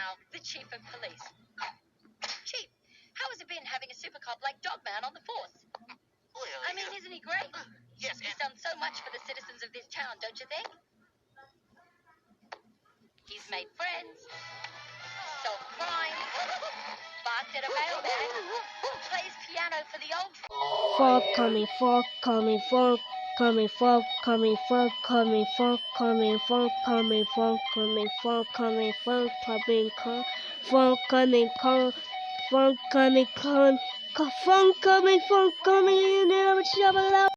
now the chief of police. Chief, how has it been having a super cop like Dogman on the force? Well, I mean, isn't he great? yes, He's done so much for the citizens of this town, don't you think? He's made friends, solved crime, barked at a mailman, plays piano for the old. Fall coming, fall coming, fall coming, fall coming, fall coming, fall coming, fall coming, fall coming, fall coming, fall coming, fall coming, fall coming, fall coming, fall coming, fall coming,